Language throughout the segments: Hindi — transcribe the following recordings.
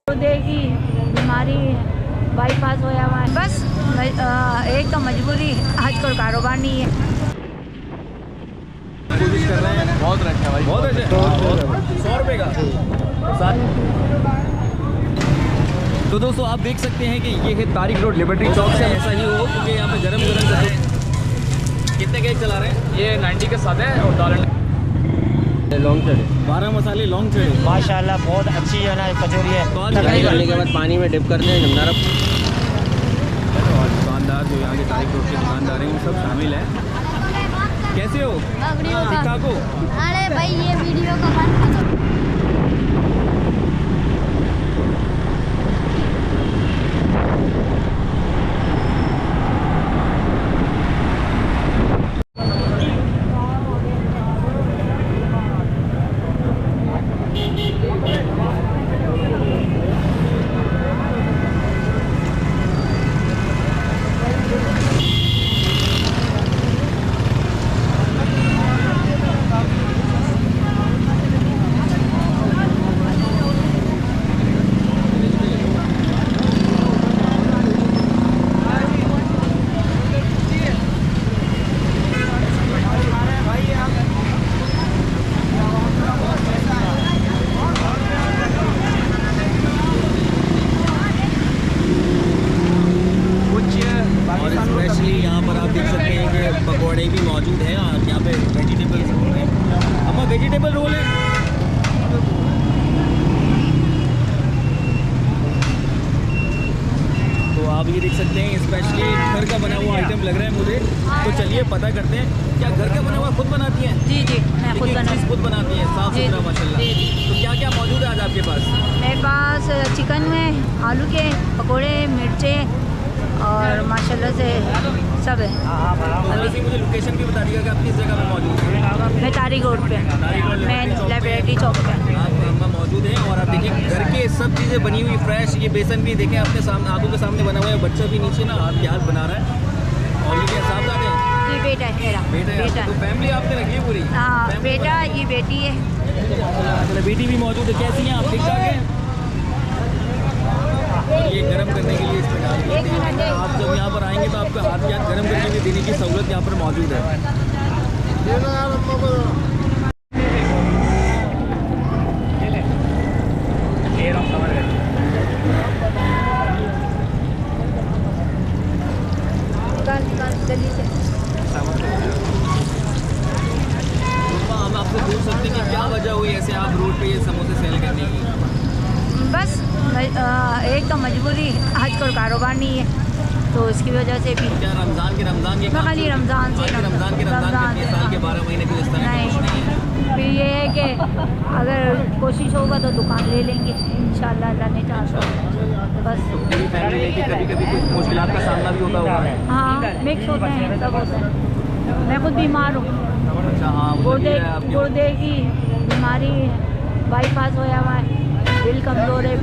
गुर्दे की बीमारी बाईपास होया हुआ है। बस एक तो मजबूरी, आजकल कारोबार नहीं है। कोशिश कर रहे हैं। बहुत रश है भाई, बहुत रश है। 100 रुपये का। तो दोस्तों आप देख सकते हैं कि ये है तारिक रोड लिबर्टी चौक से ऐसा ही हो, क्योंकि यहाँ पे गरम कितने केक चला रहे हैं? ये 90 के साथ है और दाल लॉन्ग चढ़े 12 मसाले लॉन्ग चढ़े माशाल्लाह बहुत अच्छी है ना कचौरी है। फ्राई करने के बाद पानी में डिप करते हैं जमदारा। और दुकानदार जो यहाँ के तारिक रोड के दुकानदार हैं वो सब शामिल हैं। कैसे हो? ठीक ठाक हो? अरे भाई ये वीडियो का बंद करो। यहाँ पर आप देख सकते हैं कि पकौड़े भी मौजूद हैं और यहाँ पे वेजिटेबल रोल है। हमारा वेजिटेबल रोल है। तो आप ये देख सकते हैं स्पेशली घर का बना हुआ आइटम लग रहा है मुझे। तो चलिए पता करते हैं, क्या घर का बना हुआ खुद बनाती हैं? जी जी, मैं खुद बनाती हैं, साफ सुथरा माशाल्लाह। तो क्या क्या मौजूद है आज आपके पास? मेरे पास चिकन है, आलू के पकोड़े, मिर्चें और माशाल्लाह से सब है। तो मुझे लोकेशन भी बता दीजिएगा कि आप किस जगह पर मौजूद हैं? मैं तारिक रोड पे, मैं लाइब्रेरी चौक पे आप मौजूद हैं। और आप देखिए घर के सब चीज़ें बनी हुई फ्रेश। ये बेसन भी देखें आपके सामने, आंखों के सामने बना हुआ है। बच्चा भी नीचे ना हाथ प्याज बना रहा है। और ये क्या साहबजादे हैं? ये बेटा है मेरा, बेटा है। तो फैमिली आपने रखी है पूरी? हाँ बेटा, ये बेटी है। बेटी भी मौजूद है। कैसी हैं आप? ठीक ठाक हैं? और ये गर्म करने के लिए इसमें डाल देते हैं। आप जब यहाँ पर आएंगे तो आपको हाथ प्याज गर्म करके भी देने की सहूलत यहाँ पर मौजूद है। हम आपसे पूछ सकते हैं कि क्या वजह हुई ऐसे आप रोड पे ये समोसे सेल करने की? बस एक तो मजबूरी, आजकल कारोबार नहीं है, तो इसकी वजह से भी। क्या रमज़ान के खाली रमज़ान से रमज़ान के साल के 12 महीने के इस तरह कुछ नहीं है। फिर ये है कि अगर कोशिश होगा तो दुकान ले लेंगे इंशाल्लाह, अल्लाह ने चाहा तो। बस पूरी फैमिली लेके कभी कुछ मुश्किलात का सामना भी होता होगा। हाँ, मिक्स होते हैं, सब होता है। मैं खुद बीमार हूँ। अच्छा हाँ, गुर्दे की बीमारी बाईपास होया हुआ है, दिल कमज़ोर है,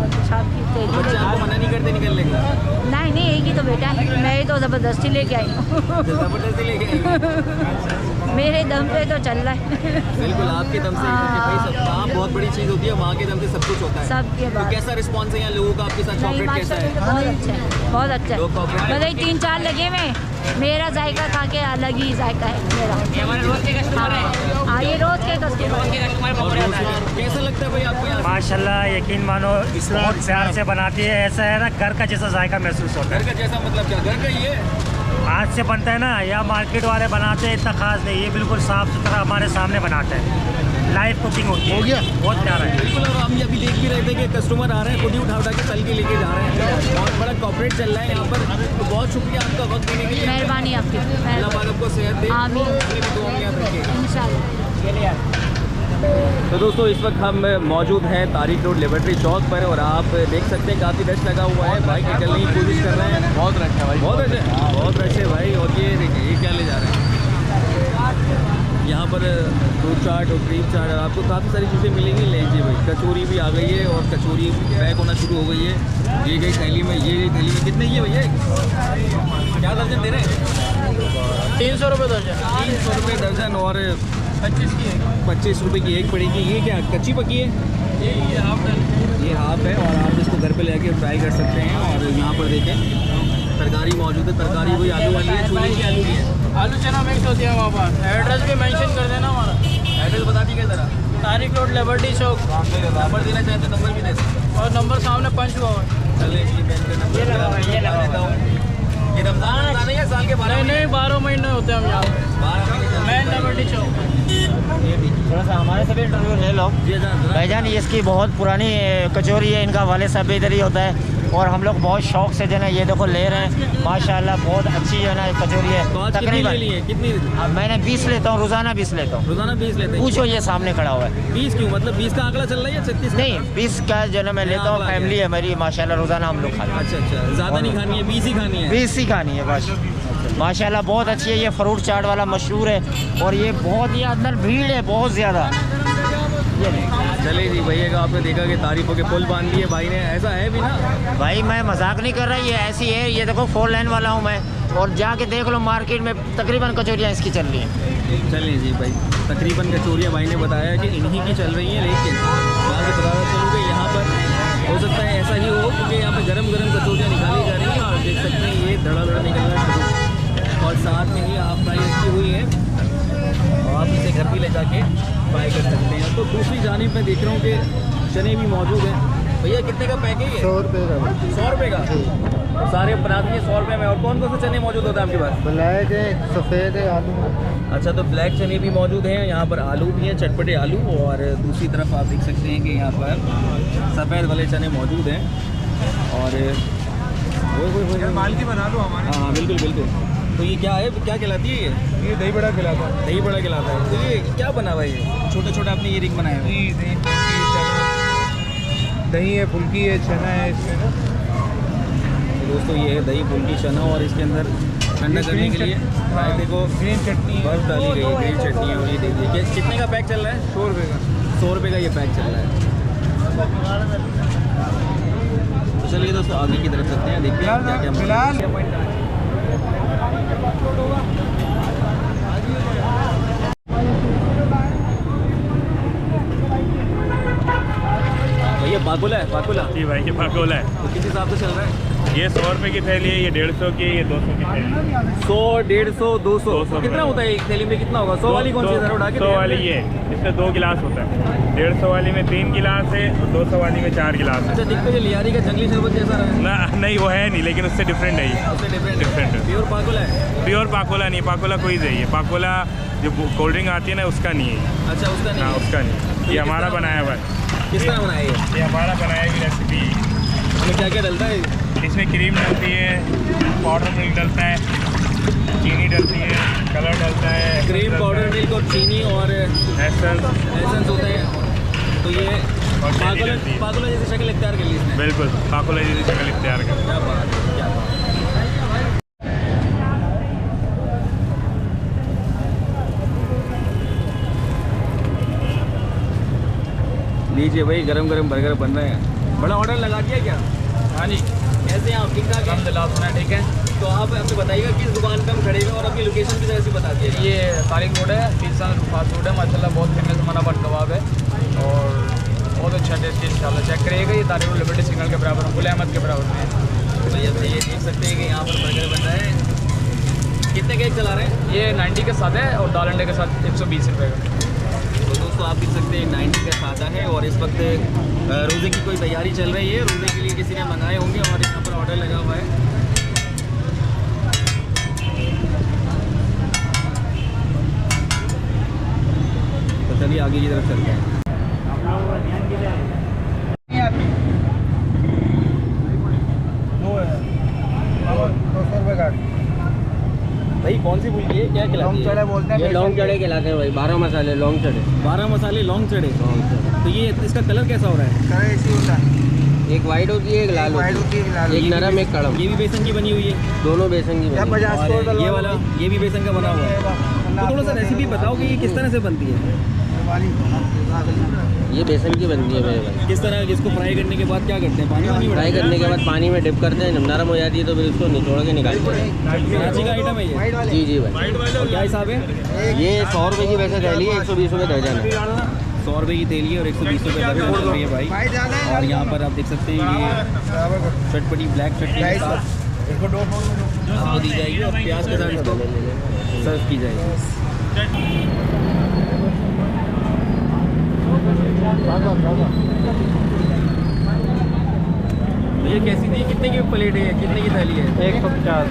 पेशाब की तेजी। बच्चे आपको मना नहीं करते निकलने का? नहीं, एक ही तो बेटा है, मैं तो ज़बरदस्ती लेके आई हूँ। ज़बरदस्ती लेके आई? मेरे दम पे तो चल रहा है। बिल्कुल आपके दम से, भाई सब काम बहुत बड़ी चीज़ होती है, वहाँ के दम से सब कुछ होता है। सबके बाद तो कैसा रिस्पॉन्स है यहाँ लोगों का आपके साथ? चॉकलेट कैसा है? बहुत अच्छा है, बहुत अच्छा है। भले ही 3-4 लगे में, मेरा जायका खा के अलग ही जायका है मेरा। हाँ, ये रोज़ के कस्टमर। कैसा लगता है भाई आपको यहाँ? माशाल्लाह यकीन मानो बहुत प्यार से बनाती है। ऐसा है ना घर का जैसा जायका महसूस होता है। घर का जैसा मतलब क्या? घर का ही है? हाथ से बनता है ना, या मार्केट वाले बनाते हैं इतना खास नहीं, ये बिल्कुल साफ सुथरा हमारे सामने बनाते हैं। लाइव कुकिंग होती है। हो गया, बहुत प्यारा है। बिल्कुल। और हम अभी देख भी रहे थे कि कस्टमर आ रहे हैं, खुद ही उठा के तल के लेके जा रहे हैं। बहुत बड़ा कॉर्पोरेट चल रहा है यहाँ पर। तो बहुत शुक्रिया आपका वक्त देने के लिए। मेहरबानी आपकी। अल्लाह पाक आपको सेहत दे। आमीन। अपनी भी दुआ में याद रखिएगा इंशाल्लाह। तो दोस्तों इस वक्त हम मौजूद हैं तारिक रोड लिबर्टी चौक पर। और आप देख सकते हैं काफ़ी रश लगा हुआ है। बाइक निकलने की कोशिश कर रहे हैं। बहुत रश है भाई, बहुत रश है, बहुत रश है भाई। और ये देखिए ये क्या ले जा रहे हैं यहाँ पर? फ्रूट चाट और क्रीम चाट, आपको काफ़ी सारी चीज़ें मिलेंगी। लीजिए भाई, कचौरी भी आ गई है और कचौरी पैक होना शुरू हो गई है। ये गई थैली में, ये गई थैली में। कितने की है भैया? क्या दर्जन दे रहे हैं? 300 रुपये दर्जन। 300 रुपये दर्जन। और 25 रुपये की एक पड़ेगी। ये क्या कच्ची पकी है? ये हाफ साफ़ है और आप इसको घर पे लेके फ्राई कर सकते हैं। और यहाँ पर देखें तरकारी मौजूद है, तरकारी वही आलू वाली है, छोले की आलू की है, आलू चना मिक्स होती है वहाँ पर। एड्रेस भी मेंशन कर देना हमारा। एड्रेस बता दीजिए ज़रा। तारिक रोड लिबर्टी चौक। नंबर देना चाहें तो नंबर भी दे सकते हैं। और नंबर सामने पंच हुआ है। चलिए जी, मैं इनका नंबर बता देता हूँ। ये रमज़ान नहीं है, साल के 12 नहीं 12 महीने होते हैं हम यहाँ पे। 12 महीने मेन लिबर्टी चौक। थोड़ा सा हमारे से भी इंटरव्यू ले लो भाईजान। ये इसकी बहुत पुरानी कचौरी है, इनका वाले साहब भी इधर ही होता है और हम लोग बहुत शौक से जो है ना ये देखो ले रहे हैं। माशाल्लाह बहुत अच्छी जो है ना कचौरी है। तो आज कितनी ले ली है? कितनी मैंने 20 लेता हूँ, रोज़ाना 20 लेता हूँ। रोज़ाना 20 लेते हैं? पूछो, ये सामने खड़ा हुआ है। 20 क्यों? मतलब 20 का आंकड़ा चल रहा है या 36? नहीं, 20 का जो है ना मैं लेता हूँ। फैमिली है मेरी माशाल्लाह, रोज़ाना हम लोग खाते हैं। अच्छा, ज़्यादा नहीं खानी है, 20 ही खानी है। 20 ही खानी है बस। माशाल्लाह बहुत अच्छी है। ये फ्रूट चाट वाला मशहूर है और ये बहुत ही अंदर भीड़ है बहुत ज़्यादा। चले जी, भैया का आपने देखा कि तारीफों के पुल बांध दिए भाई ने। ऐसा है भी ना भाई, मैं मजाक नहीं कर रहा, ये ऐसी है। ये देखो 4 लाइन वाला हूँ मैं, और जाके देख लो मार्केट में तकरीबन कचौरियाँ इसकी चल रही हैं। चलिए जी भाई, तकरीबन कचौरियाँ भाई ने बताया कि इन्हीं की चल रही हैं। लेकिन मैं आपको बताना चलूँ कि यहाँ पर हो सकता है ऐसा ही हो, क्योंकि यहाँ पर गरम कचौरियाँ निकाली जा रही हैं और देख सकते हैं ये धड़ा निकलना शुरू, और साथ में ही हाफ फ्राई रखी हुई है और आप इसे घर भी ले जाके फ्राई कर सकते हैं। तो दूसरी जानिब मैं देख रहा हूँ कि चने भी मौजूद हैं। भैया कितने का पैक है ये? 100 रुपये का। 100 रुपये का? सारे बना दिए 100 रुपये में। और कौन कौन से चने मौजूद होते हैं आपके पास? ब्लैक है, सफ़ेद है, आलू। अच्छा, तो ब्लैक चने भी मौजूद हैं, यहाँ पर आलू भी हैं, चटपटे आलू। और दूसरी तरफ आप देख सकते हैं कि यहाँ पर सफ़ेद वाले चने मौजूद हैं। और वो माल की बना लो हमारे। हाँ बिल्कुल बिल्कुल। तो ये क्या है, क्या कहलाती है ये दही बड़ा खिलाता है। दही बड़ा कहलाता है। तो ये क्या बना हुआ है? ये छोटा छोटा आपने ये रिंग बनाया है? दही है, फुल्की है, चना है इसमें ना। तो दोस्तों ये है दही, फुल्की, चना, और इसके अंदर ठंडा करने के लिए रायते को ग्रीन चटनी बर्फ डाली गई है, ग्रीन चटनी है। और ये देखिए कितने का पैक चल रहा है? 100 रुपये का। 100 रुपये का ये पैक चल रहा है। तो चलिए दोस्तों आगे की तरफ चलते हैं, देखते हैं क्या क्या फिलहाल भैया पाकुला है, पाकुला जी भाई, ये पाकोला है। तो किस हिसाब से चल रहा है? ये 100 रुपये की थैली है, ये 150 की, ये 200 की थैली। 100, 150, 200 200 कितना होता है एक थैली में? कितना होगा? 100 वाली कौन सी है? उठा के 100 वाली ये, इसमें 2 गिलास होता है। 150 वाली में 3 गिलास है और 200 वाली में 4 गिलास है। अच्छा, दिखते ये लियारी का जंगली शरबत जैसा रहा है? ना नहीं, वो है नहीं, लेकिन उससे डिफरेंट है ये। उससे डिफरेंट डिफरेंट है। प्योर पाकुला है? प्योर पाकोला नहीं, पाकोला कोई है। ये पाकोला जो कोल्ड ड्रिंक आती है ना, उसका नहीं है। अच्छा, उसका नहीं हाँ, है। उसका नहीं। ये हमारा बनाया हुआ है। किस तरह बनाया ये हमारा बनाया हुई रेसिपी। इसमें क्या क्या डलता है? इसमें क्रीम डलती है, पाउडर मिल्क डलता है, चीनी डलती है, कलर डलता है, क्रीम, पाउडर मिल्क और चीनी और एसेंस होता है। तो ये पाकुला डलती है। पाकुला जैसी शक्ल इख्तियार कर ली इसने। बिल्कुल पाकोला जैसी शक्ल इख्तियार कर। क्या बात है, क्या बात है। लीजिए भाई, गरम गरम बर्गर बन रहे हैं। बड़ा ऑर्डर लगा दिया क्या? हाँ जी, कैसे हैं आप? ठीक ठाक है? अलहमदिल्ला सुना ठीक है। तो आप हमें बताइएगा किस दुकान पे हम खड़े हैं और अपनी लोकेशन भी जरा सी बता दिए। ये तारिक रोड है, पिज़्ज़ा फास्ट फूड है माशाल्लाह, बहुत फेमस हमारा बट कबाब है और बहुत अच्छा टेस्ट है। इंशाल्लाह चेक करिएगा। ये तारिक रोड लिबर्टी सिग्नल के बराबर, गुल अहमद के बराबर में है। भैया तो ये देख सकते हैं कि यहाँ पर बर्गर बन रहा है। कितने केक चला रहे हैं? ये 90 के साथ है और दाल अंडे के साथ 120 रुपये का। तो दोस्तों आप देख सकते हैं 90 का सादा है। और इस वक्त रोज़े की कोई तैयारी चल रही है, रोज़े के लिए किसी ने मंगाए होंगे और यहाँ पर ऑर्डर लगा हुआ है। तो चलिए आगे की तरफ चलते हैं। भाई कौन सी फुल्की है, क्या खिलाती है? बोलते हैं। ये लौंग चढ़े खिलाते हैं भाई, 12 मसाले लौंग चढ़े। 12 मसाले लौंग चढ़े। तो ये इसका कलर कैसा हो रहा है? कलर ऐसी होता है। एक वाइट होती है, एक लाल वाइट होती होती है, लाल है। एक नरम, एक कड़म। ये भी बेसन की बनी हुई है? दोनों बेसन की बनी है। 50 और ये वाला ये भी बेसन का बना हुआ है। तो थोड़ा सा रेसिपी बताओ कि ये किस तरह से बनती है? ये बेसन की बनती है मेरे भाई। किस तरह इसको फ्राई करने के बाद क्या करते हैं? पानी वानी फ्राई करने के बाद पानी में डिप करते हैं, जब नरम हो जाती है तो फिर उसको निचोड़ के निकालते हैं। कराची का आइटम है ये? जी जी भाई। और क्या हिसाब है? ये 100 रुपये की वैसे थैली है, 120 रुपये दर्जन है। 100 रुपये की थैली है और 120 रुपये दर चल रही है भाई। और यहाँ पर आप देख सकते हैं ये चटपटी ब्लैक चटनी के साथ आपको दी जाएगी और प्याज के साथ इसको सर्व की जाएगी। ये कैसी थी, कितने की प्लेट है, कितने की थाली है? 150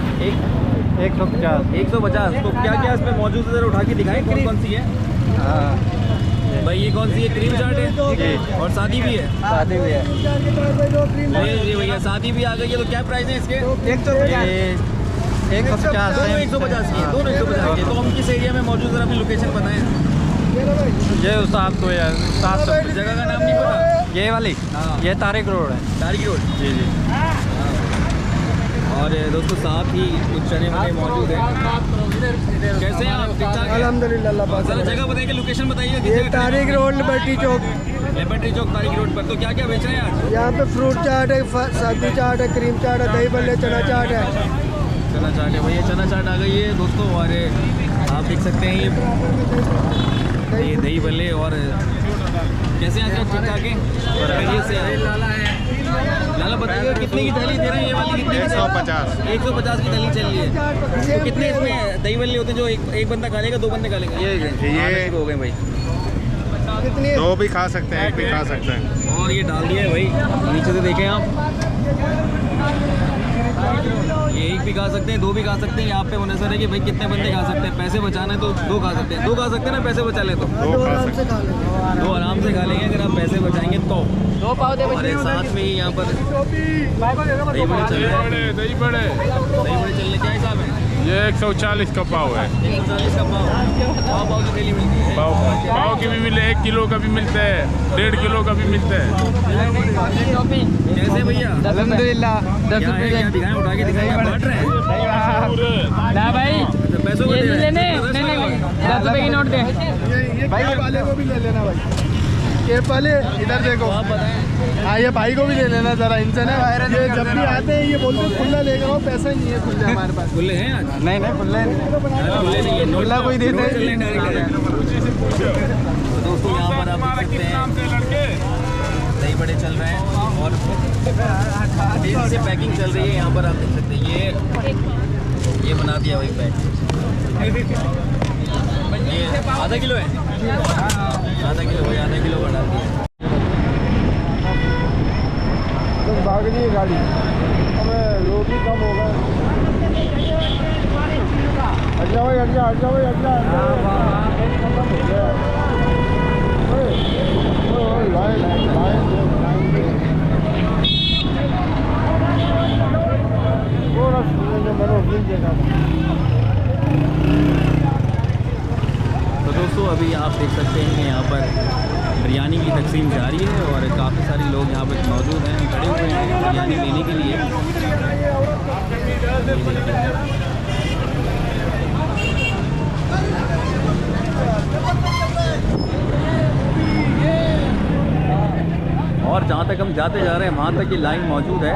150। तो क्या क्या इसमें मौजूद है, जरा उठा के दिखाएं कौन कौन सी है। हाँ भाई ये कौन सी है? क्रीम चाट है और सादी भी है। शादी भी है। ये भैया सादी भी आ गई है। तो क्या प्राइस है इसके? 150 दोनों 150 की है, दोनों 150 की है। तो हम किस एरिया में मौजूद है, अपनी लोकेशन बताएं। ये सात तो यार 700 जगह का नाम नहीं पता? ये वाली हाँ। ये तारिक रोड है। तारिक रोड। जी जी। और दोस्तों साथ ही कुछ चने वने मौजूद है। कैसे हैं आप? ठीक ठाक हैं? अल्हम्दुलिल्लाह। जरा जगह बताइए, लोकेशन बताइए। ये तारिक रोड लिबर्टी चौक, लिबर्टी चौक तारिक रोड पर। तो क्या क्या बेच रहे हैं आज? यहाँ पे फ्रूट चाट है, सब्जी चाट है, क्रीम चाट है, दही बल्ले, चना चाट है। चना चाट है भैया, चना चाट आ गई है दोस्तों। और आप देख सकते हैं ये दही बल्ले। और कैसे हैं ठीक ठाक है? खैरियत से है? लाला बताइए कितने की थाली दे रहे हैं? ये वाली कितने की? 150 की थाली चल रही है। तो कितने इसमें दही बल्ले होते हैं जो एक बंदा खा लेगा, 2 बंदे खा लेंगे? ये हो गए भाई। कितनी? 2 भी खा सकते हैं, 1 भी खा सकते हैं। और ये डाल दिया है भाई, नीचे से देखें आप। ये 1 भी खा सकते हैं, 2 भी खा सकते हैं। यहाँ पे मुनसर है कि भाई कितने बंदे खा सकते हैं। पैसे बचाना है तो 2 खा सकते हैं। 2 खा सकते हैं ना, पैसे बचा ले तो 2 खा सकते हैं। 2 आराम से खा लेंगे अगर आप पैसे बचाएंगे तो। और साथ में ही यहाँ पर दही बड़े चल रहे हैं। दही बड़े चल रहे, क्या हिसाब है? ये 140 का पाव है। 140 का पाव की थैली मिलती है। पाव की भी मिले, 1 किलो का भी मिलता है, 1.5 किलो का भी मिलता है। कैसे भैया? अल्हम्दुलिल्लाह। क्या है, क्या दिखाएं? उठा के दिखाएं, क्या बांट रहे हैं? ना भाई अच्छा, पैसों को दे रहे हैं। नहीं 10 रुपए की नोट दे भाई वाले को भी ले लेना भाई। ये पहले इधर देखो, आप बताएं। हाँ ये भाई को भी ले लेना जरा। इनसे ना ये जब भी आते हैं ये बोलते हैं खुला लेकर आओ, पैसा ही नहीं है खुले हमारे पास। खुले हैं आज? नहीं खुले नहीं, खुले नहीं है। खुला कोई देते नोट चल रहे हैं डायरेक्ट। तो दोस्तों यहाँ पर आप देख सकते हैं दही बड़े चल रहे हैं और तेजी से पैकिंग चल रही है। यहाँ पर आप देख सकते हैं ये बना दिया भाई पैक। ये आधा किलो है? आधा किलो भाई, आधा किलो बना दिया। भाग रही है गाड़ी, हमें लोग भी कम होगा। हट जाओ भाई, हट जाओ, हट जाओ भाई, हट जाओ। तो दोस्तों अभी आप देख सकते हैं कि यहाँ पर बिरयानी की तकसीम जारी है और काफ़ी सारे लोग यहाँ पर मौजूद हैं, खड़े हुए हैं बिरयानी लेने के लिए। और जहाँ तक हम जाते जा रहे हैं वहाँ तक ये लाइन मौजूद है।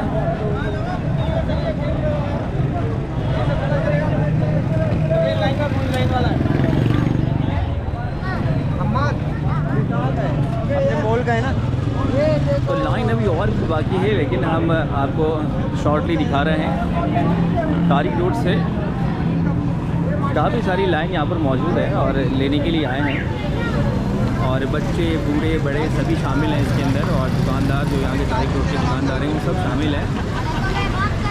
मोल का है ना, तो लाइन अभी और भी बाकी है, लेकिन हम आपको शॉर्टली दिखा रहे हैं। तारिक रोड से काफ़ी सारी लाइन यहाँ पर मौजूद है और लेने के लिए आए हैं। और बच्चे बूढ़े बड़े सभी शामिल हैं इसके अंदर। और दुकानदार जो यहाँ के तारिक रोड के दुकानदार हैं वो सब शामिल हैं।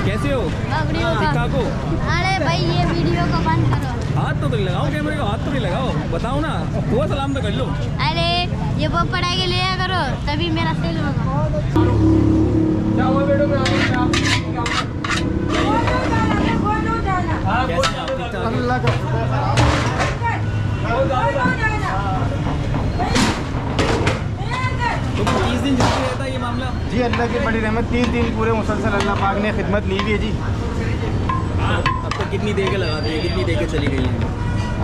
कैसे हो? ठीक ठाक हो? अरे भाई ये वीडियो को बंद करो। हाथ तो नहीं लगाओ, कैमरे को हाथ तो नहीं लगाओ। बताओ ना, हुआ सलाम तो कर लो। अरे ये वो पढ़ाई के लिया करो तभी मेरा सेल होगा। कैसे आप? ठीक ठाक? अल्लाह का तो 30 दिन छुट्टी रहता है ये मामला? जी, अल्लाह की बड़ी रहमत। 30 दिन पूरे मुसलसल अल्लाह पाक ने खिदमत ली हुई है जी। अब तक कितनी देर के लगाते हैं, कितनी देर के चली गई हैं?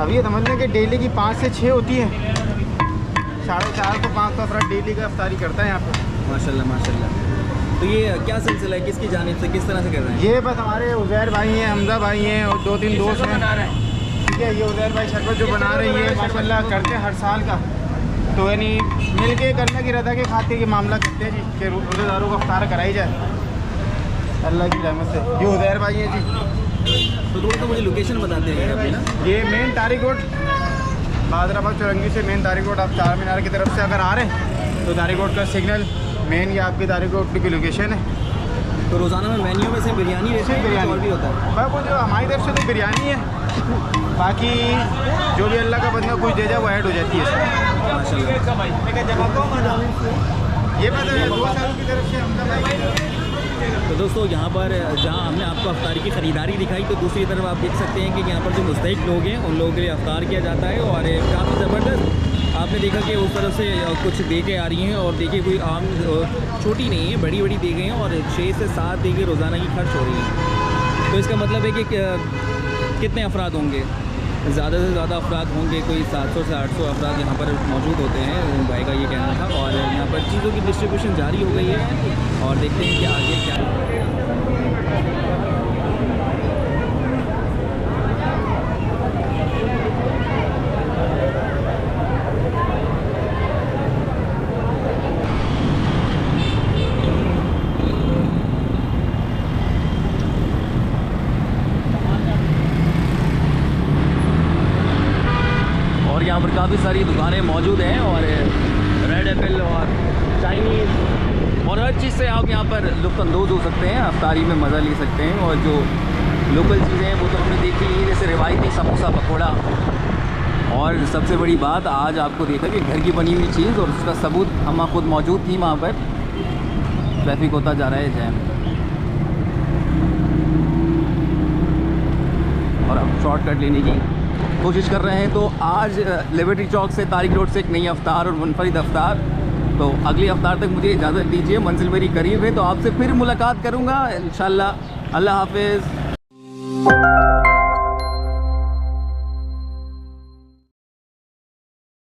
अब ये समझ लें कि डेली की 5 से 6 होती है। 4.5 से 5 अफराद डेली का इफ्तारी करता है यहाँ पे। माशाल्लाह माशाल्लाह। तो ये क्या सिलसिला है, किसकी जानिब से, किस तरह से कर रहे हैं? ये बस हमारे उज़ैर भाई हैं, हमजा भाई हैं और 2-3 दोस्त हैं। ठीक है, ये उज़ैर भाई शरबत जो बना रही है माशाल्लाह करते हैं हर साल का। तो यानी मिल के करने की रजा के खाते ये मामला करते हैं जी कि रोज़ेदारों को अफ्तार कराई जाए अल्लाह की रहमत से। ये उज़ैर भाई है जी। तो दोस्तों मुझे लोकेशन बताते हैं अपनी ना। ये मेन तारिक रोड बादराबाद चौरंगी से मेन तारिक रोड, आप चार मीनार की तरफ से अगर आ रहे हैं तो तारिक रोड का सिग्नल मेन ये आपकी तारिक रोड की लोकेशन है। तो रोज़ाना में मेन्यू में से बिरयानी रहती है, बिरयानी और भी होता है? बाबू जो हमारी तरफ से तो बिरयानी है, बाकी जो भी अल्लाह का बंदा कुछ दे जाए वो ऐड हो जाती है। ये बात है 2 साल की तरफ से हम। तो दोस्तों यहाँ पर जहाँ हमने आपको अफ्तारी की ख़रीदारी दिखाई, तो दूसरी तरफ आप देख सकते हैं कि यहाँ पर जो मुस्तहिक लोग हैं उन लोगों के लिए अफ्तार किया जाता है। और काफ़ी ज़बरदस्त आपने देखा कि उस तरफ से कुछ देखें आ रही हैं, और देखिए कोई आम छोटी नहीं है, बड़ी बड़ी देखें हैं, और 6 से 7 देखें रोज़ाना की खर्च हो रही हैं। तो इसका मतलब है कि कितने अफराद होंगे, ज़्यादा से ज़्यादा अफराद होंगे, कोई 700 से 800 अफराद यहाँ पर मौजूद होते हैं, भाई का ये कहना था। और यहाँ पर चीज़ों की डिस्ट्रीब्यूशन जारी हो गई है, और देखते हैं कि आगे क्या है। यहाँ पर काफ़ी सारी दुकानें मौजूद हैं, और रेड एप्पल और चाइनीज़ और हर चीज़ से आप यहाँ पर लुत्फ़अंदोज़ हो सकते हैं, अफ्तारी में मज़ा ले सकते हैं। और जो लोकल चीज़ें हैं वो तो हमने देखी ही, जैसे रिवायती समोसा पकौड़ा, और सबसे बड़ी बात आज आपको देखा कि घर की बनी हुई चीज़, और उसका सबूत हम खुद मौजूद थी वहाँ पर। ट्रैफिक होता जा रहा है जैम, और अब शॉर्टकट लेने की कोशिश कर रहे हैं। तो आज लिबर्टी चौक से तारिक रोड से एक नई अफ्तार और मुनफरिद अफ्तार। तो अगली अफ्तार तक मुझे इजाज़त दीजिए, मंजिल मेरी करीब है, तो आपसे फिर मुलाकात करूँगा इंशाअल्लाह। अल्लाह हाफ़िज़।